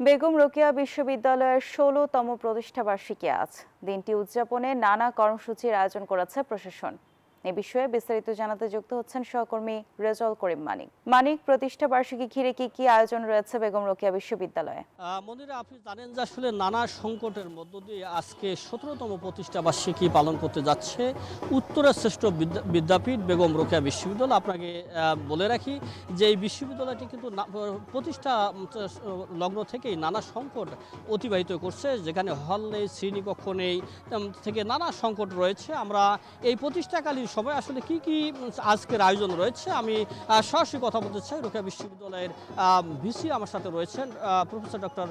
বেগম রোকেয়া বিশ্ববিদ্যালয়ের ১৬তম প্রতিষ্ঠাবার্ষিকী আজ। দিনটি উদযাপনে নানা কর্মসূচির আয়োজন করেছে প্রশাসন। এ বিষয়ে বিস্তারিত জানাতে যুক্ত হচ্ছেন সহকর্মী রেজাউল করিম মানিক। মানিক, প্রতিষ্ঠাবার্ষিকী ঘিরে কি আয়োজন রয়েছে বেগম রোকেয়া বিশ্ববিদ্যালয়ে? মন্দিরে আপনি জানেন যে আসলে নানা সংকটের মধ্য দিয়ে আজকে ১৭তম প্রতিষ্ঠাবার্ষিকী পালন করতে যাচ্ছে উত্তরের শ্রেষ্ঠ বিদ্যাপীঠ বেগম রোকেয়া বিশ্ববিদ্যালয়। আপনাকে বলে রাখি যে এই বিশ্ববিদ্যালয়টি কিন্তু প্রতিষ্ঠা লগ্ন থেকেই নানা সংকট অতিবাহিত করছে, যেখানে হল নেই, শ্রেণীকক্ষ নেই, থেকে নানা সংকট রয়েছে। আমরা এই প্রতিষ্ঠাকালীন সময় আসলে কি আজকের আয়োজন রয়েছে আমি সরাসরি কথা বলতে চাই। রোকেয়া বিশ্ববিদ্যালয়ের ভিসি আমার সাথে রয়েছেন, প্রফেসর ডক্টর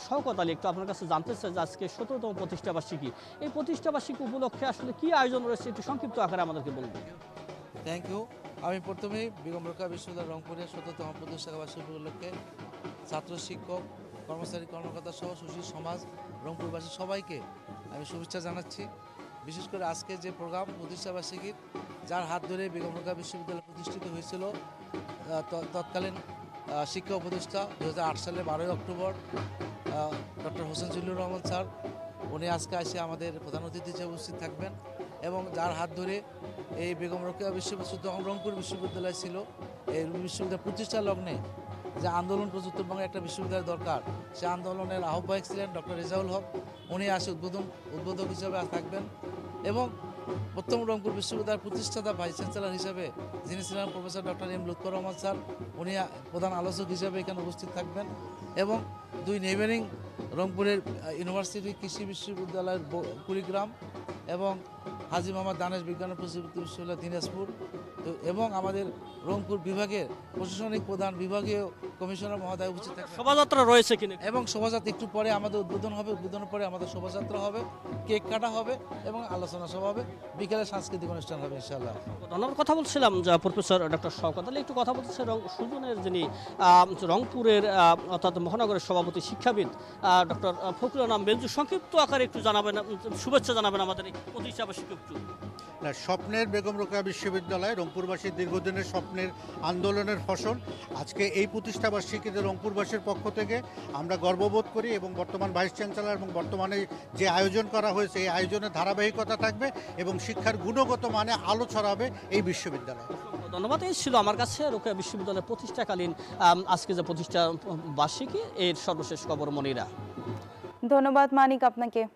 শওকত আলী। একটু আপনার কাছে জানতে চাই যে আজকে ১৭তম প্রতিষ্ঠাবার্ষিকী, এই প্রতিষ্ঠাবার্ষিকী উপলক্ষে আসলে কি আয়োজন রয়েছে একটু সংক্ষিপ্ত আকারে আমাদেরকে বলবেন। Thank you. আমি প্রথমেই বেগম রোকেয়া বিশ্ববিদ্যালয় রংপুরের ১৭তম প্রতিষ্ঠাবার্ষিকী উপলক্ষে ছাত্র, শিক্ষক, কর্মচারী, কর্মকর্তা সহ সুশীল সমাজ, রংপুরবাসী সবাইকে আমি শুভেচ্ছা জানাচ্ছি। বিশেষ করে আজকে যে প্রোগ্রাম প্রতিষ্ঠাবার্ষিকীর, যার হাত ধরে বেগম রোকেয়া বিশ্ববিদ্যালয় প্রতিষ্ঠিত হয়েছিল, তৎকালীন শিক্ষা উপদেষ্টা ২০০৮ সালে ১২ই October doctor Hossain Zillur Rahman sir, উনি আজকে এসে আমাদের প্রধান অতিথি হিসেবে উপস্থিত থাকবেন। এবং যার হাত ধরে এই বেগম রোকেয়া বিশ্ববিদ্যালয়, রংপুর বিশ্ববিদ্যালয় ছিল, এই বিশ্ববিদ্যালয় প্রতিষ্ঠা লগ্নে যে আন্দোলন উত্তরবঙ্গে একটা বিশ্ববিদ্যালয় দরকার, সে আন্দোলনের আহ্বায়ক ছিলেন ডক্টর রেজাউল হক। উনি আসে উদ্বোধক হিসাবে থাকবেন। এবং প্রথম রংপুর বিশ্ববিদ্যালয়ের প্রতিষ্ঠাতা ভাইস চ্যান্সেলর হিসেবে যিনি ছিলেন professor doctor M Lutfar Rahman sir, উনি প্রধান আলোচক হিসেবে এখানে উপস্থিত থাকবেন। এবং দুই নেইবারিং রংপুরের ইউনিভার্সিটি কৃষি বিশ্ববিদ্যালয়ের কুড়িগ্রাম এবং হাজী মোহাম্মদ দানেশ বিজ্ঞান ও প্রযুক্তি বিশ্ববিদ্যালয় দিনাজপুর, এবং আমাদের রংপুর বিভাগের প্রশাসনিক প্রধান বিভাগীয় কমিশনার মহোদয় উপস্থিত থাকবেন। শোভাযাত্রা রয়েছে কিনা? এবং শোভাযাত্রা একটু পরে আমাদের উদ্বোধন হবে, উদ্বোধনের পরে আমাদের শোভাযাত্রা হবে, কেক কাটা হবে এবং আলোচনা সভা হবে, বিকেলে সাংস্কৃতিক অনুষ্ঠান হবে ইনশাআল্লাহ। আমরা কথা বলছিলাম যে প্রফেসর ডক্টর শওকত আলী একটু কথা বলছে সুজনের যিনি রংপুরের অর্থাৎ মহানগরের সভাপতি শিক্ষাবিদ ডক্টর ফখরুল আনাম বেঞ্জু, সংক্ষিপ্ত আকারে একটু জানাবেন, শুভেচ্ছা জানাবেন আমাদের এই প্রতিষ্ঠাবার্ষিকী। একটু স্বপ্নের বেগম রোকেয়া বিশ্ববিদ্যালয় রংপুরবাসীর দীর্ঘদিনের স্বপ্নের আন্দোলনের ফসল। আজকে এই প্রতিষ্ঠাবার্ষিকীতে রংপুরবাসীর পক্ষ থেকে আমরা গর্ববোধ করি এবং বর্তমান ভাইস চ্যান্সেলর এবং বর্তমানে যে আয়োজন করা হয়েছে এই আয়োজনের ধারাবাহিকতা থাকবে এবং শিক্ষার গুণগত মানে আলো ছড়াবে এই বিশ্ববিদ্যালয়। ধন্যবাদ। এই ছিল আমার কাছে রোকেয়া বিশ্ববিদ্যালয়ের প্রতিষ্ঠাকালীন আজকে যে প্রতিষ্ঠা বার্ষিকী এর সর্বশেষ খবর। মনিরা, ধন্যবাদ মানিক আপনাকে।